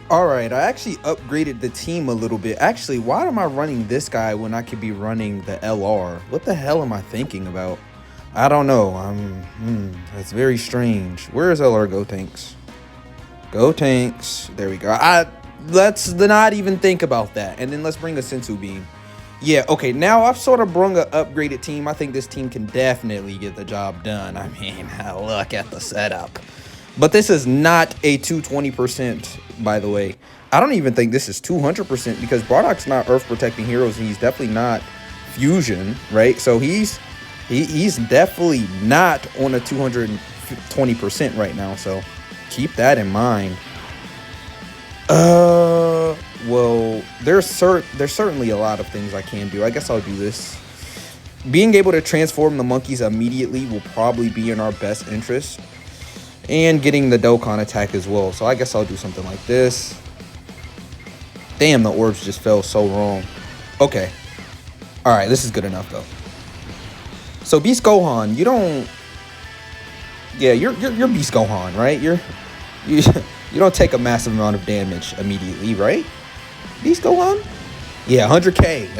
All right, I actually upgraded the team a little bit. Actually, why am I running this guy when I could be running the LR? What the hell am I thinking about? I don't know. That's very strange. Where is LR Go Tanks? Go Tanks. There we go. Let's not even think about that. And then let's bring a Sensu Beam. Yeah, okay, now I've sort of brung an upgraded team. I think this team can definitely get the job done. I mean, look at the setup. But this is not a 220%, by the way. I don't even think this is 200% because Bardock's not Earth Protecting Heroes. And he's definitely not Fusion, right? So he's definitely not on a 220% right now. So keep that in mind. Well, there's certainly a lot of things I can do. I guess I'll do this. Being able to transform the monkeys immediately will probably be in our best interest. And getting the Dokkan attack as well. So I guess I'll do something like this. Damn, the orbs just fell so wrong. Okay. Alright, this is good enough though. So Beast Gohan, you don't... Yeah, you're Beast Gohan, right? You don't take a massive amount of damage immediately, right? Beast Gohan? Yeah, 100k.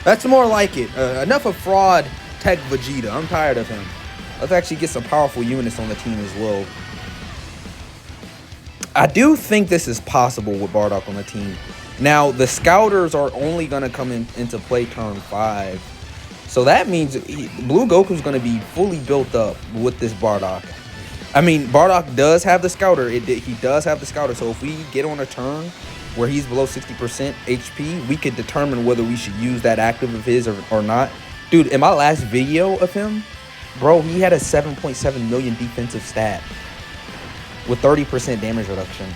That's more like it. Enough of fraud tech Vegeta. I'm tired of him. Let's actually get some powerful units on the team as well. I do think this is possible with Bardock on the team. Now, the Scouters are only going to come into play turn 5. So that means Blue Goku's going to be fully built up with this Bardock. I mean, Bardock does have the Scouter. He does have the Scouter. So if we get on a turn where he's below 60% HP, we could determine whether we should use that active of his or not. Dude, in my last video of him, bro, he had a 7.7 million defensive stat with 30% damage reduction.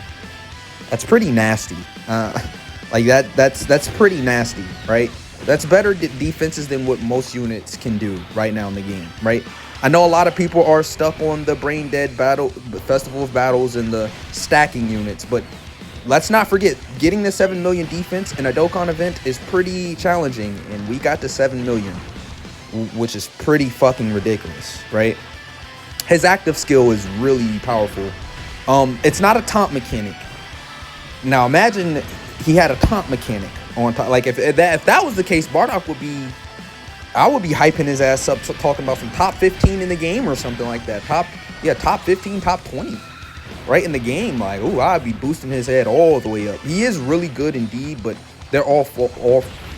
That's pretty nasty. Like that's pretty nasty, right? That's better defenses than what most units can do right now in the game, right? I know a lot of people are stuck on the brain dead battle, the Festival of Battles, and the stacking units, but let's not forget, getting the 7 million defense in a Dokkan event is pretty challenging, and we got the 7 million. Which is pretty fucking ridiculous, right? His active skill is really powerful. It's not a taunt mechanic. Now imagine he had a taunt mechanic on top. Like if that was the case, Bardock would be, I would be hyping his ass up, talking about some top 15 in the game or something like that. Top 15, top 20, right in the game. Like, ooh, I'd be boosting his head all the way up. He is really good indeed, but they're all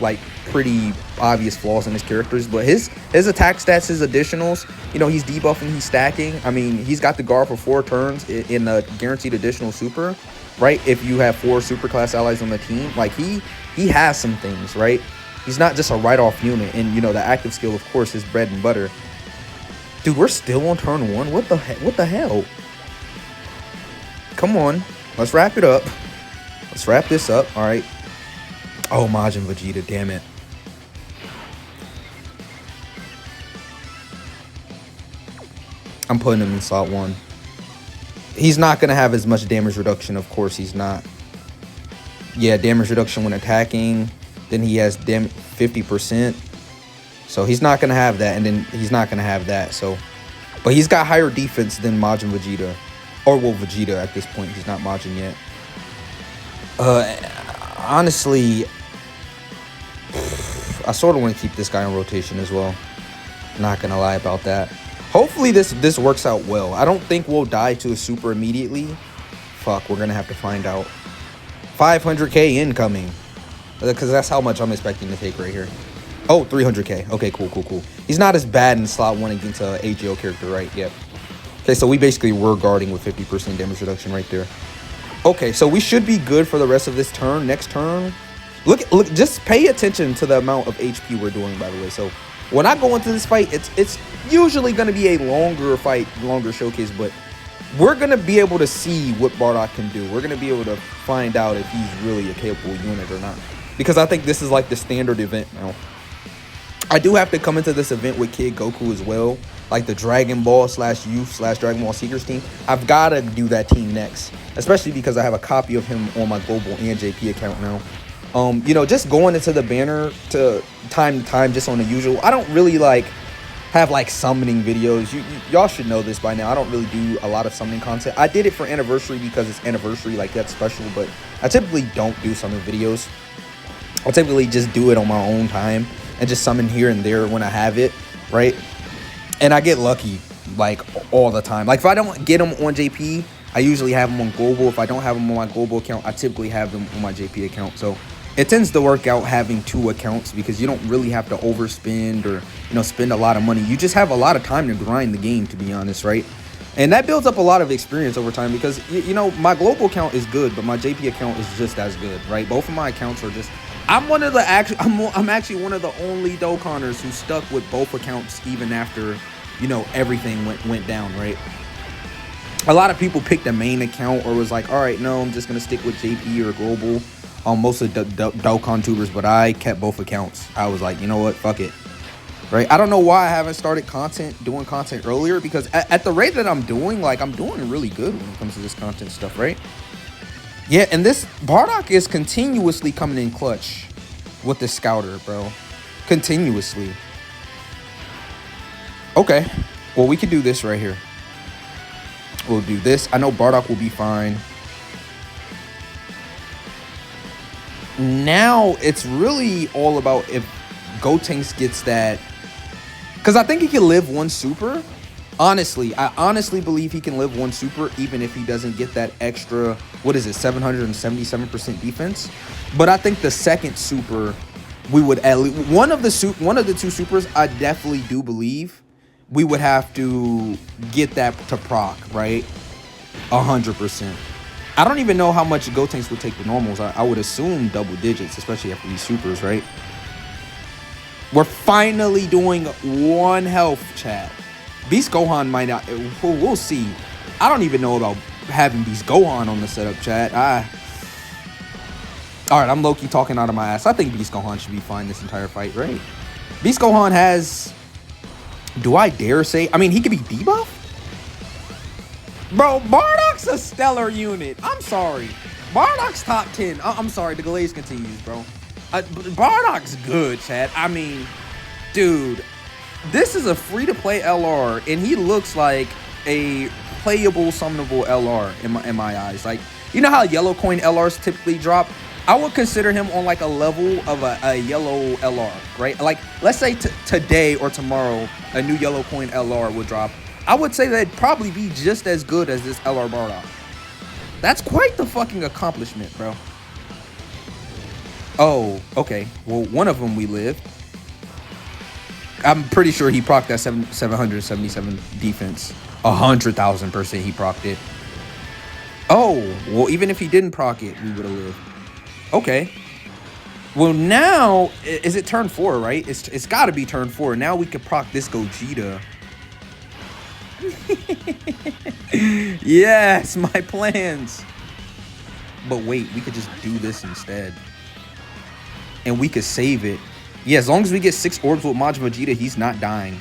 like pretty obvious flaws in his characters. But his attack stats, his additionals, you know, he's debuffing, he's stacking. I mean, he's got the guard for 4 turns in a guaranteed additional super, right? If you have 4 super class allies on the team, like he has some things, right? He's not just a write-off unit. And you know, the active skill, of course, is bread and butter. Dude, we're still on turn 1. What the hell? Come on, let's wrap it up. Let's wrap this up. All right. Oh, Majin Vegeta, damn it. I'm putting him in slot 1. He's not going to have as much damage reduction. Of course, he's not. Yeah, damage reduction when attacking. Then he has 50%. So he's not going to have that. And then he's not going to have that. So, but he's got higher defense than Majin Vegeta. Or, well, Vegeta at this point. He's not Majin yet. Honestly, I sort of want to keep this guy in rotation as well. Not gonna lie about that. Hopefully this works out well. I don't think we'll die to a super immediately. Fuck, we're gonna have to find out. 500k incoming, because that's how much I'm expecting to take right here. Oh, 300k. Okay, cool. He's not as bad in slot 1 against a AGL character, right? Yep. Okay, so we basically were guarding with 50% damage reduction right there. Okay, so we should be good for the rest of this turn. Next turn, look, just pay attention to the amount of HP we're doing, by the way. So when I go into this fight, it's usually going to be a longer fight, longer showcase, but we're going to be able to see what Bardock can do. We're going to be able to find out if he's really a capable unit or not, because I think this is like the standard event now. I do have to come into this event with Kid Goku as well, like the Dragon Ball /Youth /Dragon Ball Seekers team. I've got to do that team next, especially because I have a copy of him on my global and JP account now. You know, just going into the banner to time just on the usual. I don't really like have like summoning videos. Y'all should know this by now. I don't really do a lot of summoning content. I did it for anniversary because it's anniversary, like that's special, but I typically don't do summoning videos. I typically just do it on my own time and just summon here and there when I have it, right? And I get lucky like all the time. Like if I don't get them on JP, I usually have them on global. If I don't have them on my global account, I typically have them on my JP account. So it tends to work out having 2 accounts because you don't really have to overspend or, you know, spend a lot of money. You just have a lot of time to grind the game, to be honest, right? And that builds up a lot of experience over time because, you know, my global account is good, but my JP account is just as good, right? Both of my accounts are just... I'm actually one of the only Dokkanners who stuck with both accounts even after, you know, everything went down, right? A lot of people picked a main account or was like, all right, no, I'm just going to stick with JP or global. Most of the Dokkan tubers, but I kept both accounts. I was like, you know what, fuck it, right? I don't know why I haven't started doing content earlier because at the rate that I'm doing, like I'm doing really good when it comes to this content stuff, right? Yeah, and this Bardock is continuously coming in clutch with the Scouter, bro. Continuously. Okay, well, we could do this right here. We'll do this. I know Bardock will be fine. Now, it's really all about if Gotenks gets that. Because I think he can live 1 super. Honestly, I honestly believe he can live 1 super even if he doesn't get that extra, what is it, 777% defense. But I think the second super, we would at least one of the 2 supers, I definitely do believe we would have to get that to proc, right? 100%. I don't even know how much Gotenks would take the normals. I would assume double digits, especially after these supers, right? We're finally doing 1 health, chat. Beast Gohan might not. We'll see. I don't even know about having Beast Gohan on the setup, chat. All right, I'm low-key talking out of my ass. I think Beast Gohan should be fine this entire fight, right? Beast Gohan has... Do I dare say... I mean, he could be debuffed? Bro, Bardock's a stellar unit. I'm sorry. Bardock's top 10. I'm sorry, the glaze continues, bro. Bardock's good, chat. I mean, dude... This is a free-to-play LR, and he looks like a playable, summonable LR in my eyes. Like, you know how yellow coin LRs typically drop? I would consider him on, like, a level of a yellow LR, right? Like, let's say today or tomorrow, a new yellow coin LR would drop. I would say that'd probably be just as good as this LR Bardock. That's quite the fucking accomplishment, bro. Oh, okay. Well, one of them we live. I'm pretty sure he procced that 777 defense. 100,000% he procced it. Oh, well, even if he didn't proc it, we would have lived. Okay. Well, now, is it turn 4, right? It's got to be turn 4. Now we could proc this Gogeta. Yes, my plans. But wait, we could just do this instead. And we could save it. Yeah, as long as we get 6 orbs with Majin Vegeta, he's not dying.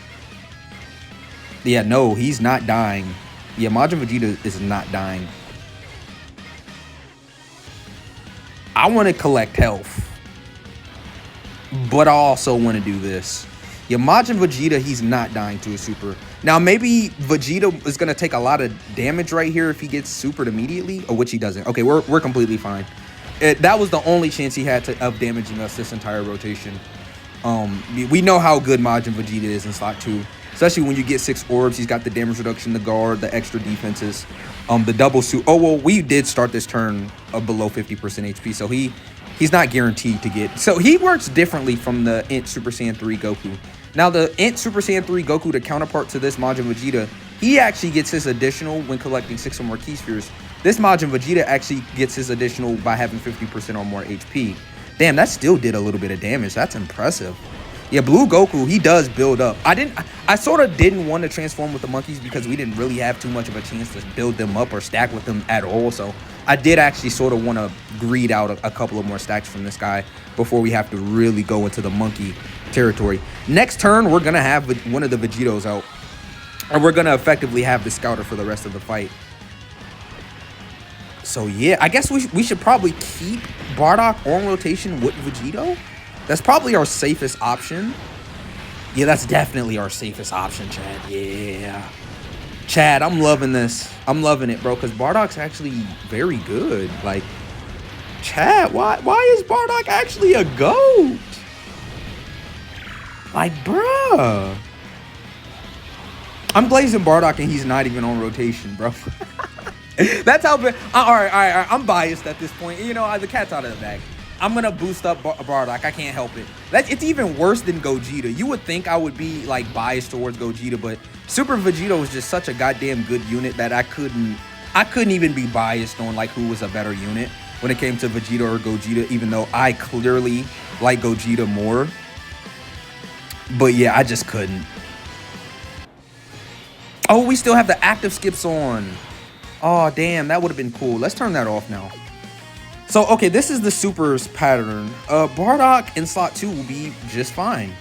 Yeah, no, he's not dying. Yeah, Majin Vegeta is not dying. I want to collect health. But I also want to do this. Yeah, Majin Vegeta, he's not dying to a super. Now, maybe Vegeta is going to take a lot of damage right here if he gets supered immediately. Or which he doesn't. Okay, we're completely fine. That was the only chance he had of damaging us this entire rotation. We know how good Majin Vegeta is in slot 2, especially when you get 6 orbs. He's got the damage reduction, the guard, the extra defenses, the double suit. Oh, well, we did start this turn below 50% HP, so he's not guaranteed to get. So he works differently from the Int Super Saiyan 3 Goku. Now, the Int Super Saiyan 3 Goku, the counterpart to this Majin Vegeta, he actually gets his additional when collecting 6 or more Ki Spheres. This Majin Vegeta actually gets his additional by having 50% or more HP. Damn, that still did a little bit of damage. That's impressive. Yeah, Blue Goku, he does build up. I sort of didn't want to transform with the monkeys because we didn't really have too much of a chance to build them up or stack with them at all. So I did actually sort of want to greed out a couple of more stacks from this guy before we have to really go into the monkey territory. Next turn, we're going to have one of the Vegetos out. And we're going to effectively have the Scouter for the rest of the fight. So yeah, I guess we should probably keep Bardock on rotation with Vegito. That's probably our safest option. Yeah, that's definitely our safest option, Chad. Yeah. Chad, I'm loving this. I'm loving it, bro, because Bardock's actually very good. Like, Chad, why is Bardock actually a GOAT? Like, bruh. I'm blazing Bardock and he's not even on rotation, bro. That's how bad. All right. I'm biased at this point. You know, the cat's out of the bag. I'm going to boost up Bardock. I can't help it. It's even worse than Gogeta. You would think I would be, like, biased towards Gogeta, but Super Vegeta was just such a goddamn good unit that I couldn't even be biased on, like, who was a better unit when it came to Vegeta or Gogeta, even though I clearly like Gogeta more. But, yeah, I just couldn't. Oh, we still have the active skips on. Oh, damn, that would have been cool. Let's turn that off now. So, okay, this is the supers pattern. Bardock in slot 2 will be just fine.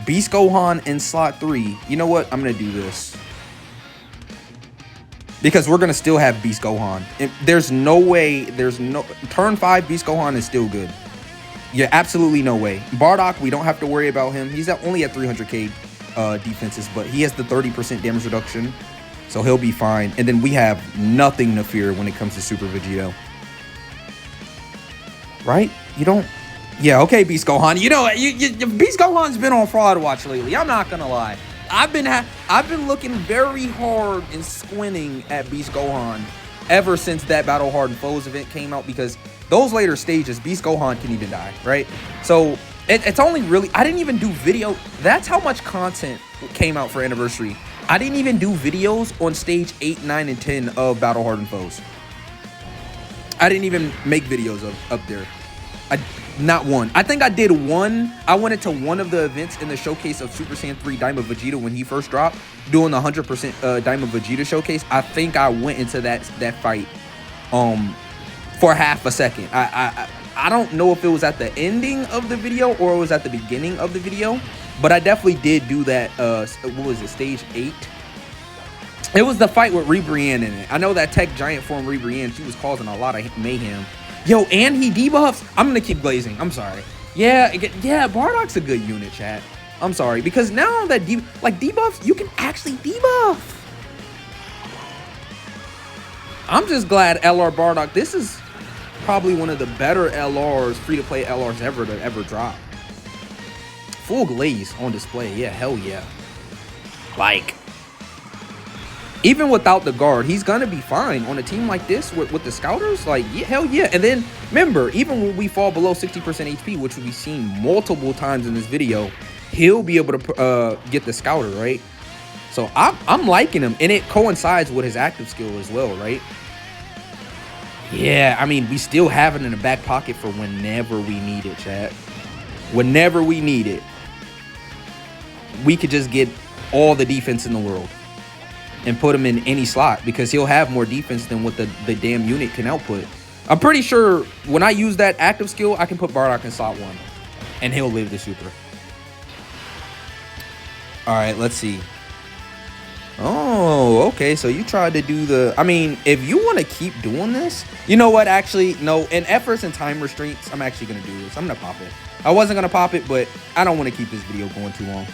Beast Gohan in slot 3. You know what? I'm going to do this. Because we're going to still have Beast Gohan. There's no way, turn 5 Beast Gohan is still good. Yeah, absolutely no way. Bardock, we don't have to worry about him. He's only at 300k defenses, but he has the 30% damage reduction. So he'll be fine. And then we have nothing to fear when it comes to Super Vegito. Right? You don't... Yeah, okay, Beast Gohan. You know, Beast Gohan's been on fraud watch lately. I'm not gonna lie. I've been looking very hard and squinting at Beast Gohan ever since that Battle Hardened Foes event came out, because those later stages, Beast Gohan can even die, right? So it's only really... I didn't even do video. That's how much content came out for Anniversary. I didn't even do videos on stage 8, 9, and 10 of Battle Hardened Foes. I didn't even make videos up there. Not one. I think I did one. I went into one of the events in the showcase of Super Saiyan 3 Diamond Vegeta when he first dropped, doing the 100% Diamond Vegeta showcase. I think I went into that fight for half a second. I don't know if it was at the ending of the video or it was at the beginning of the video, but I definitely did do that. What was it, stage 8? It was the fight with Ribrianne in it. I know that Tech Giant form Ribrianne, she was causing a lot of mayhem. Yo, and he debuffs. I'm gonna keep glazing. I'm sorry. Yeah, Bardock's a good unit, chat. I'm sorry, because now that debuffs, you can actually debuff. I'm just glad LR Bardock. This is probably one of the better LRs, free-to-play LRs ever drop. Full glaze on display. Yeah, hell yeah. Like, even without the guard, he's gonna be fine on a team like this with the scouters. Like, yeah, hell yeah. And then remember, even when we fall below 60% HP, which we've seen multiple times in this video, he'll be able to get the scouter, right? So I'm liking him, and it coincides with his active skill as well, right? Yeah, I mean, we still have it in the back pocket for whenever we need it, chat. Whenever we need it, we could just get all the defense in the world and put him in any slot, because he'll have more defense than what the damn unit can output. I'm pretty sure when I use that active skill, I can put Bardock in slot 1, and he'll live the super. All right, let's see. Oh, okay, so you tried to do the... I mean, if you want to keep doing this... You know what, actually, no. In efforts and time restraints, I'm actually going to do this. I'm going to pop it. I wasn't going to pop it, but I don't want to keep this video going too long.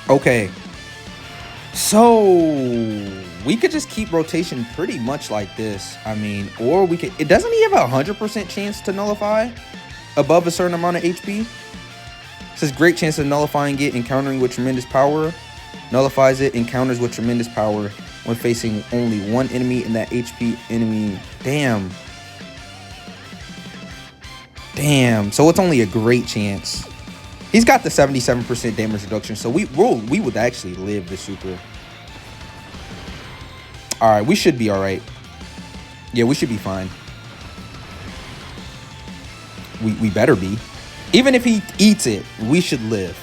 Okay, so we could just keep rotation pretty much like this. I mean, or we could... It doesn't he have a 100% chance to nullify above a certain amount of HP? It says great chance of nullifying it, encountering with tremendous power. Nullifies it, encounters with tremendous power when facing only one enemy in that HP enemy. Damn. Damn. So it's only a great chance. He's got the 77% damage reduction, so we would actually live the super. All right, we should be all right. Yeah, we should be fine. We better be. Even if he eats it, we should live.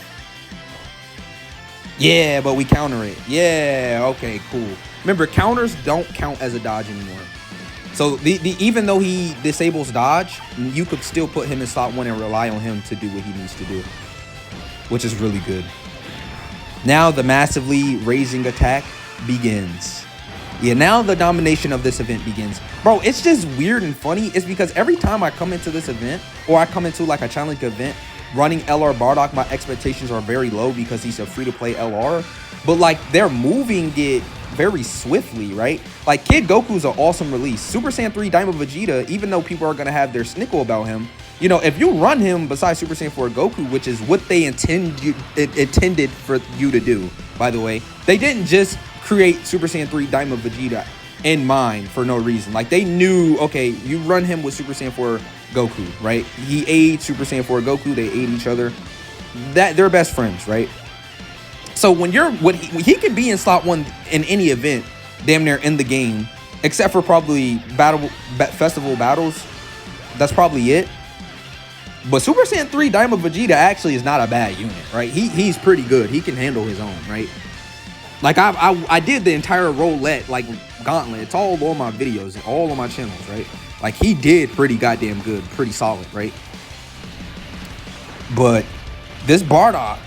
Yeah, but we counter it. Yeah, okay, cool. Remember, counters don't count as a dodge anymore. So even though he disables dodge, you could still put him in slot 1 and rely on him to do what he needs to do, which is really good. Now the massively raising attack begins. Yeah, now the domination of this event begins. Bro, it's just weird and funny. It's because every time I come into this event, or I come into like a challenge event, running LR Bardock, my expectations are very low because he's a free-to-play LR. But like, they're moving it very swiftly, right? Like, Kid Goku's an awesome release. Super Saiyan 3 Daima Vegeta, even though people are going to have their snickle about him, you know, if you run him besides Super Saiyan 4 Goku, which is what they intended for you to do, by the way, they didn't just create Super Saiyan 3 Daima Vegeta in mind for no reason. Like, they knew, okay, you run him with Super Saiyan 4 Goku, right? He aids Super Saiyan 4 Goku, they aid each other. They're best friends, right? So when he can be in slot 1 in any event, damn near in the game, except for probably festival battles. That's probably it. But Super Saiyan 3 Daima Vegeta actually is not a bad unit, right? He's pretty good. He can handle his own, right? Like, I did the entire roulette, like, gauntlet. It's all on my videos, all on my channels, right? Like, he did pretty goddamn good, pretty solid, right? But this Bardock,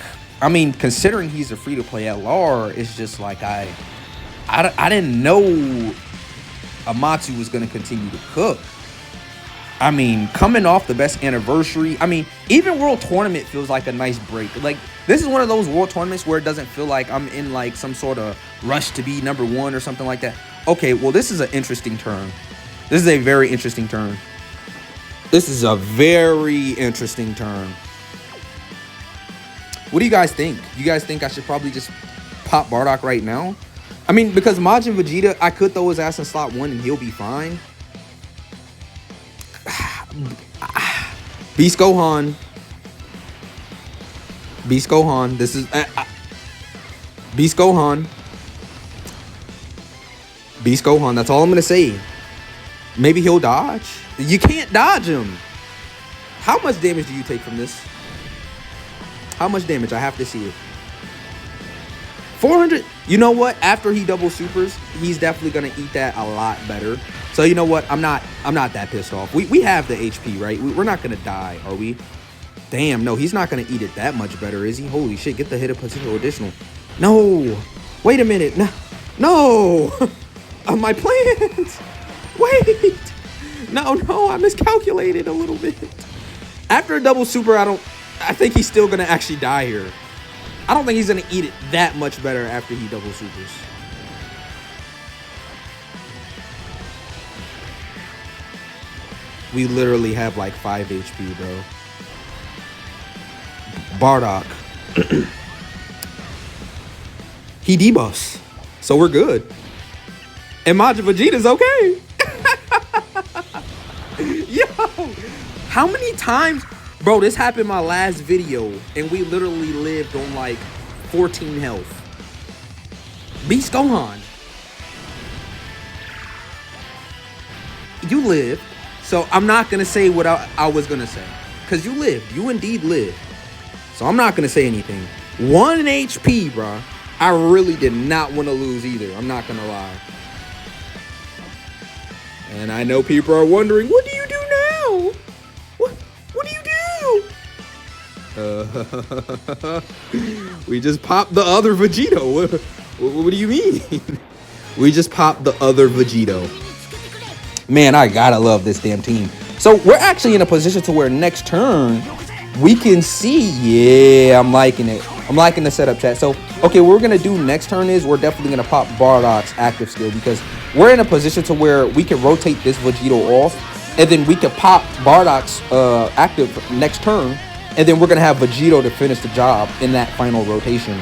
I mean, considering he's a free-to-play LR, it's just like I didn't know Amatsu was going to continue to cook. I mean, coming off the best anniversary, I mean, even World Tournament feels like a nice break. Like, this is one of those World Tournaments where it doesn't feel like I'm in, like, some sort of rush to be #1 or something like that. Okay, well, this is an interesting turn. This is a very interesting turn. This is a very interesting turn. What do you guys think? You guys think I should probably just pop Bardock right now? I mean, because Majin Vegeta, I could throw his ass in slot 1 and he'll be fine. Beast Gohan. Beast Gohan. This is... Beast Gohan. Beast Gohan. That's all I'm going to say. Maybe he'll dodge. You can't dodge him. How much damage do you take from this? How much damage? I have to see it. 400. You know what? After he double supers, he's definitely going to eat that a lot better. So you know what? I'm not that pissed off. We have the HP, right? We're not going to die, are we? Damn, no, he's not going to eat it that much better, is he? Holy shit, get the hit of potential additional. No. Wait a minute. No. My plans. Wait. No, I miscalculated a little bit. After a double super, I think he's still going to actually die here. I don't think he's going to eat it that much better after he double supers. We literally have like 5 HP, bro. Bardock. He debuffs. So we're good. And Majin Vegeta's okay. Yo. How many times... Bro, this happened in my last video, and we literally lived on, like, 14 health. Beast Gohan. You lived, so I'm not going to say what I was going to say. Because you lived. You indeed lived. So I'm not going to say anything. 1 HP, bro. I really did not want to lose either. I'm not going to lie. And I know people are wondering, what do you do now? What do you do? We just popped the other Vegito. What do you mean? We just popped the other Vegito. Man, I gotta love this damn team. So we're actually in a position to where next turn we can see. Yeah, I'm liking it. I'm liking the setup, chat. So, okay, what we're gonna do next turn is we're definitely gonna pop Bardock's active skill because we're in a position to where we can rotate this Vegito off. And then we can pop Bardock's active next turn. And then we're going to have Vegito to finish the job in that final rotation.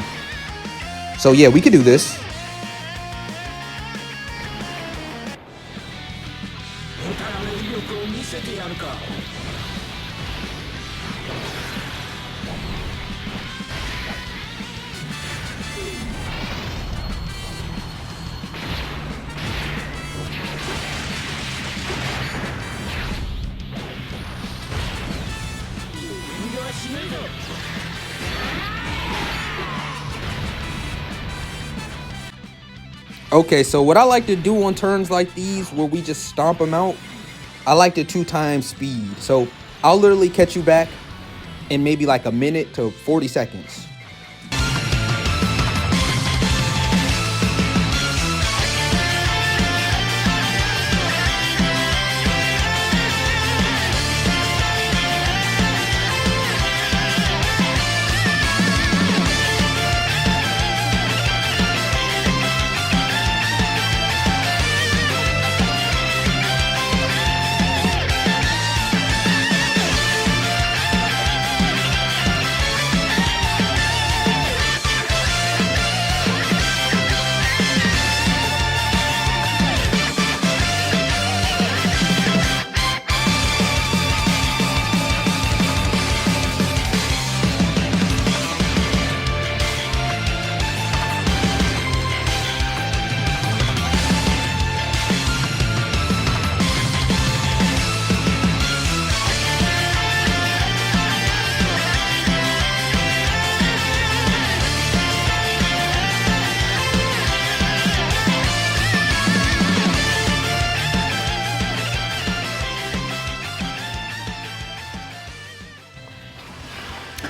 So, yeah, we can do this. Okay, so what I like to do on turns like these where we just stomp them out, I like to 2 times speed. So I'll literally catch you back in maybe like a minute to 40 seconds.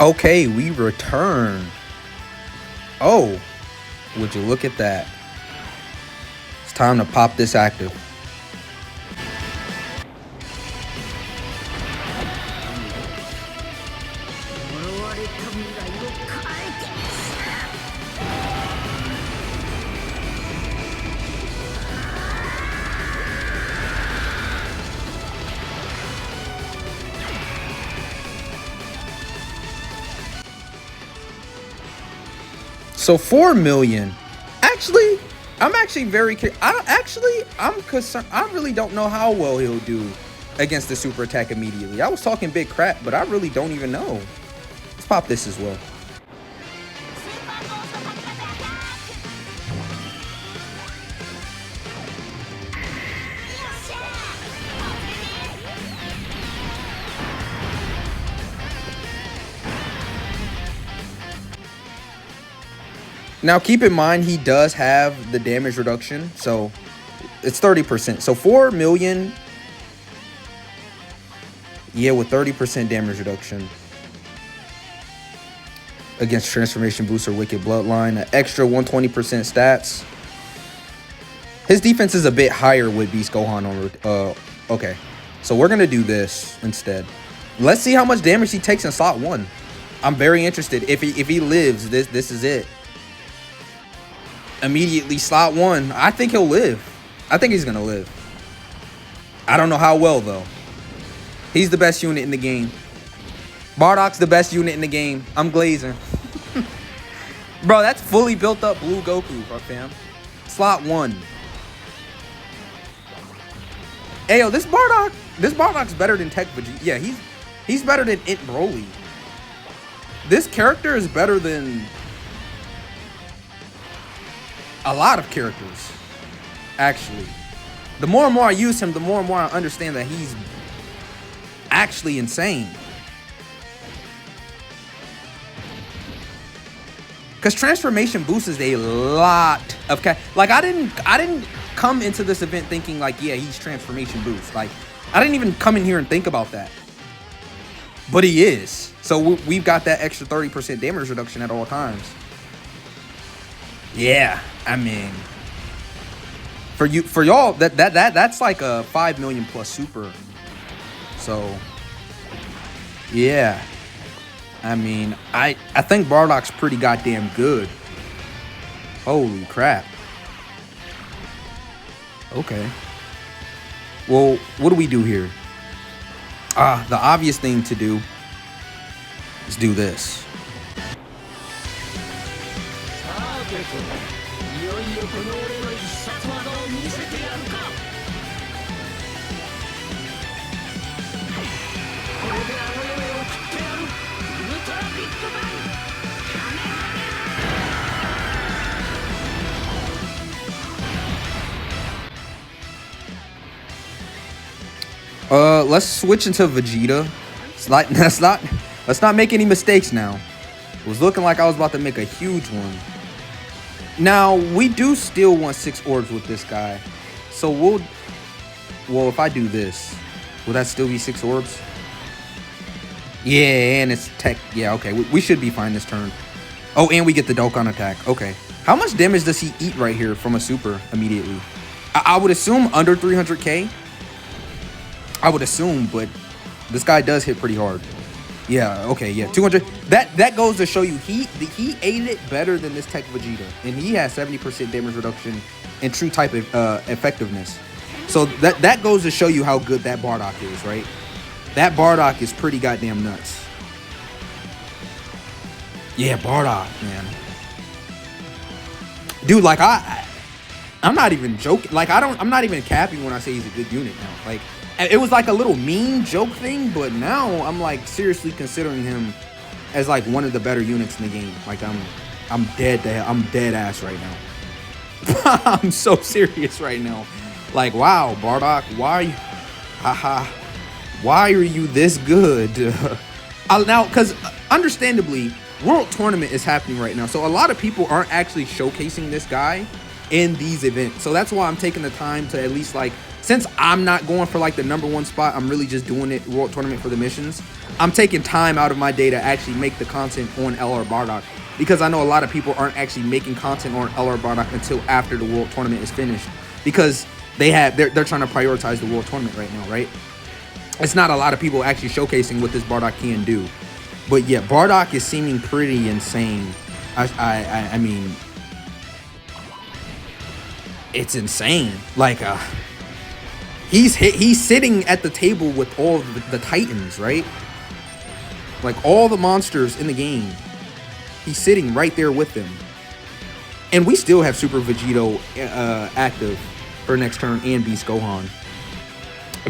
Okay, we return. Oh, would you look at that? It's time to pop this active. So 4 million. Actually, I'm actually very curious. I'm concerned. I really don't know how well he'll do against the super attack immediately. I was talking big crap, but I really don't even know. Let's pop this as well. Now, keep in mind, he does have the damage reduction, so it's 30%. So 4 million, yeah, with 30% damage reduction against Transformation Boost or Wicked Bloodline, an extra 120% stats. His defense is a bit higher with Beast Gohan on. Okay, so we're gonna do this instead. Let's see how much damage he takes in slot 1. I'm very interested. If he lives, this is it. Immediately slot 1. I think he'll live. I think he's gonna live. I don't know how well though. He's the best unit in the game. Bardock's the best unit in the game. I'm glazing. Bro, that's fully built up blue Goku, bro, fam. Slot 1. Hey yo, this Bardock's better than Tech Vegeta. Yeah, he's better than It Broly. This character is better than a lot of characters, actually. The more and more I use him, the more and more I understand that he's actually insane. Because Transformation Boost is a lot of like I didn't come into this event thinking like, yeah, he's Transformation Boost. Like I didn't even come in here and think about that. But he is. So we've got that extra 30% damage reduction at all times. Yeah, I mean, for y'all, that's like a 5 million plus super. So, yeah, I mean, I think Bardock's pretty goddamn good. Holy crap. Okay. Well, what do we do here? The obvious thing to do is do this. Let's switch into Vegeta. Let's not make any mistakes now. It was looking like I was about to make a huge one. Now, we do still want 6 orbs with this guy. So well, if I do this, will that still be 6 orbs? Yeah, and it's tech. Yeah, okay. We should be fine this turn. Oh, and we get the Dokkan attack. Okay. How much damage does he eat right here from a super immediately? I would assume under 300k. I would assume, but this guy does hit pretty hard. Yeah, okay, yeah. 200. That goes to show you he ate it better than this tech Vegeta. And he has 70% damage reduction and true type of effectiveness. So that goes to show you how good that Bardock is, right? That Bardock is pretty goddamn nuts. Yeah, Bardock, man. Dude, like I'm not even joking. Like I'm not even capping when I say he's a good unit now. Like it was like a little mean joke thing, but now I'm like seriously considering him as like one of the better units in the game. Like I'm dead ass right now. I'm so serious right now. Like, wow, Bardock, why are you this good? Now, because understandably, World Tournament is happening right now. So a lot of people aren't actually showcasing this guy in these events. So that's why I'm taking the time to at least like, since I'm not going for like the #1 spot, I'm really just doing it World Tournament for the missions. I'm taking time out of my day to actually make the content on LR Bardock, because I know a lot of people aren't actually making content on LR Bardock until after the World Tournament is finished, because they're trying to prioritize the World Tournament right now, right? It's not a lot of people actually showcasing what this Bardock can do. But yeah, Bardock is seeming pretty insane. I mean, it's insane. Like he's sitting at the table with all the Titans, right? Like all the monsters in the game. He's sitting right there with them. And we still have Super Vegito active for next turn and Beast Gohan.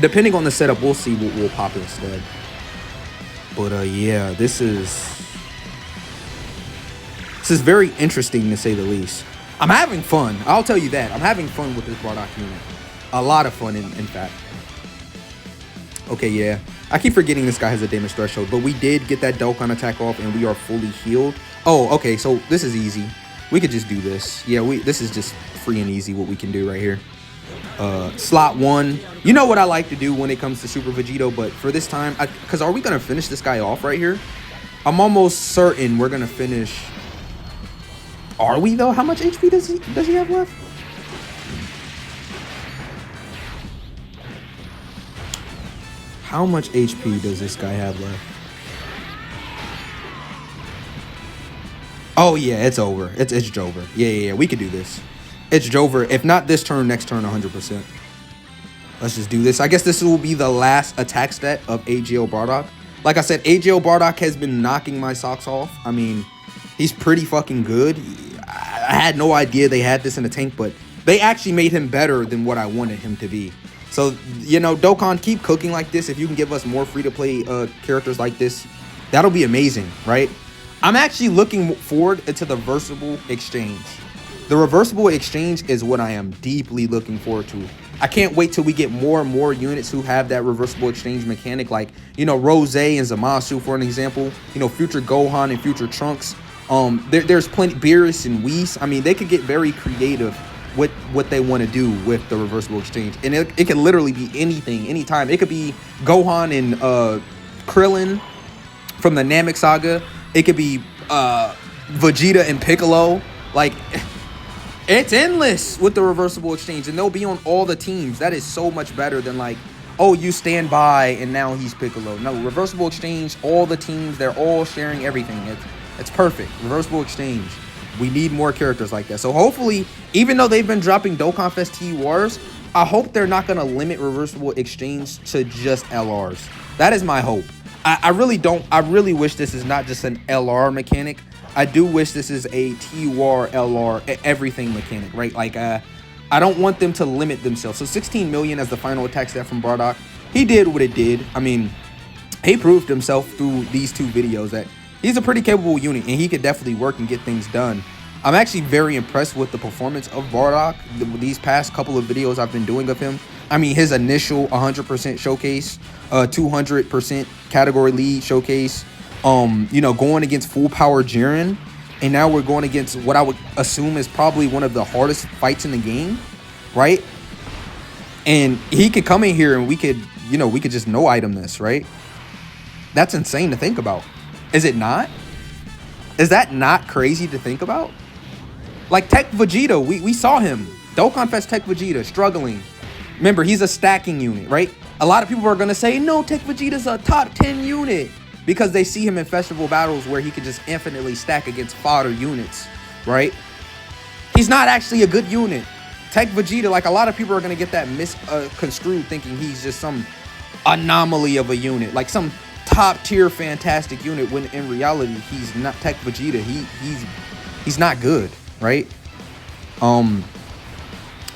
Depending on the setup, we'll see what will pop instead. But yeah, this is very interesting to say the least. I'm having fun. I'll tell you that. I'm having fun with this Bardock unit. A lot of fun, in fact. Okay, yeah. I keep forgetting this guy has a damage threshold, but we did get that Dokkan attack off, and we are fully healed. Oh, okay, so this is easy. We could just do this. Yeah, this is just free and easy what we can do right here. Slot 1. You know what I like to do when it comes to Super Vegito, but for this time, because are we going to finish this guy off right here? I'm almost certain we're going to finish. Are we, though? How much HP does he have left? How much HP does this guy have left? Oh, yeah, it's over. It's over. Yeah, we could do this. It's over. If not this turn, next turn, 100%. Let's just do this. I guess this will be the last attack stat of AGL Bardock. Like I said, AGL Bardock has been knocking my socks off. I mean, he's pretty fucking good. I had no idea they had this in the tank, but they actually made him better than what I wanted him to be. So, you know, Dokkan, keep cooking like this. If you can give us more free-to-play characters like this, that'll be amazing, right? I'm actually looking forward to the Reversible Exchange. The Reversible Exchange is what I am deeply looking forward to. I can't wait till we get more and more units who have that Reversible Exchange mechanic, like, you know, Rose and Zamasu, for an example. You know, future Gohan and future Trunks. There's plenty, Beerus and Whis. I mean, they could get very creative with what they want to do with the Reversible Exchange. And it can literally be anything, anytime. It could be Gohan and Krillin from the Namek Saga. It could be Vegeta and Piccolo. Like, it's endless with the Reversible Exchange, and they'll be on all the teams. That is so much better than like, oh, you stand by and now he's Piccolo. No, Reversible Exchange, all the teams, they're all sharing everything. It's perfect. Reversible Exchange. We need more characters like that. So hopefully, even though they've been dropping Dokkan Fest TURs, I hope they're not going to limit Reversible Exchange to just LRs. That is my hope. I really wish this is not just an LR mechanic. I do wish this is a TUR, LR, everything mechanic, right? Like, I don't want them to limit themselves. So 16 million as the final attack stat from Bardock. He did what it did. I mean, he proved himself through these 2 videos that he's a pretty capable unit, and he could definitely work and get things done. I'm actually very impressed with the performance of Bardock. These past couple of videos I've been doing of him. I mean, his initial 100% showcase, 200% category lead showcase, you know, going against full power Jiren. And now we're going against what I would assume is probably one of the hardest fights in the game, right? And he could come in here and we could, you know, we could just no item this, right? That's insane to think about. Is it not? Is that not crazy to think about? Like Tech Vegeta, we saw him. Dokkan Fest Tech Vegeta struggling. Remember, he's a stacking unit, right? A lot of people are going to say, no, Tech Vegeta's a top 10 unit. Because they see him in festival battles where he could just infinitely stack against fodder units, right? He's not actually a good unit. Tech Vegeta, like a lot of people are going to get that misconstrued thinking he's just some anomaly of a unit. Like some top tier fantastic unit when in reality, he's not Tech Vegeta. He's not good, right?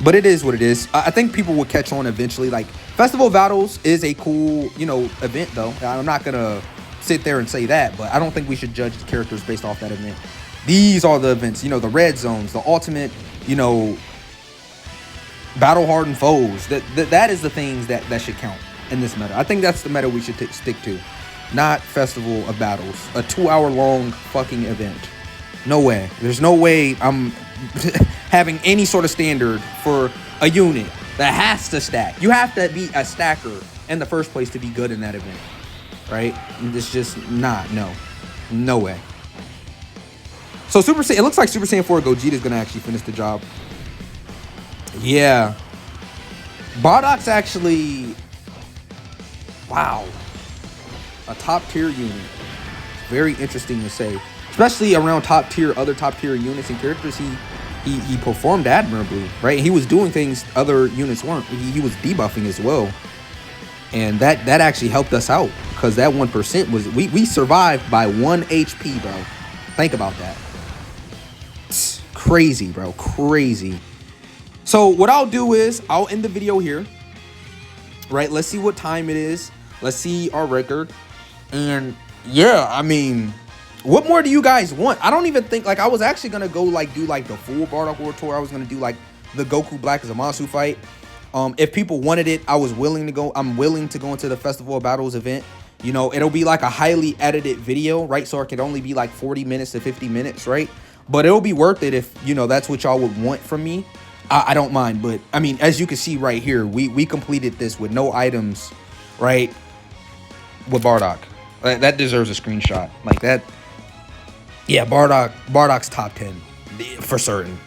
But it is what it is. I think people will catch on eventually. Like festival battles is a cool, you know, event though. I'm not going to sit there and say that, but I don't think we should judge the characters based off that event. These are the events, you know, the red zones, the ultimate, you know, battle hardened foes. That is the things that should count in this meta. I think that's the meta we should stick to, not festival of battles, a 2-hour long fucking event. No way. There's no way I'm having any sort of standard for a unit that has to stack. You have to be a stacker in the first place to be good in that event. Right? It's just not, no way. So Super Saiyan, it looks like Super Saiyan 4 Gogeta is gonna actually finish the job. Yeah. Bardock's actually, wow, a top tier unit. Very interesting to say, especially around other top tier units and characters. He performed admirably, right? He was doing things other units weren't. He was debuffing as well. And that actually helped us out because that 1% was we survived by 1 HP, bro. Think about that. It's crazy, bro. Crazy. So what I'll do is I'll end the video here. Right? Let's see what time it is. Let's see our record. And yeah, I mean, what more do you guys want? I don't even think, like, I was actually gonna go like do like the full Bardock World Tour. I was gonna do like the Goku Black Zamasu fight. If people wanted it, I was willing to go. I'm willing to go into the Festival of Battles event. You know, it'll be like a highly edited video, right? So it could only be like 40 minutes to 50 minutes, right? But it'll be worth it if, you know, that's what y'all would want from me. I don't mind. But, I mean, as you can see right here, we completed this with no items, right? With Bardock. That deserves a screenshot. Like that. Yeah, Bardock's top 10 for certain.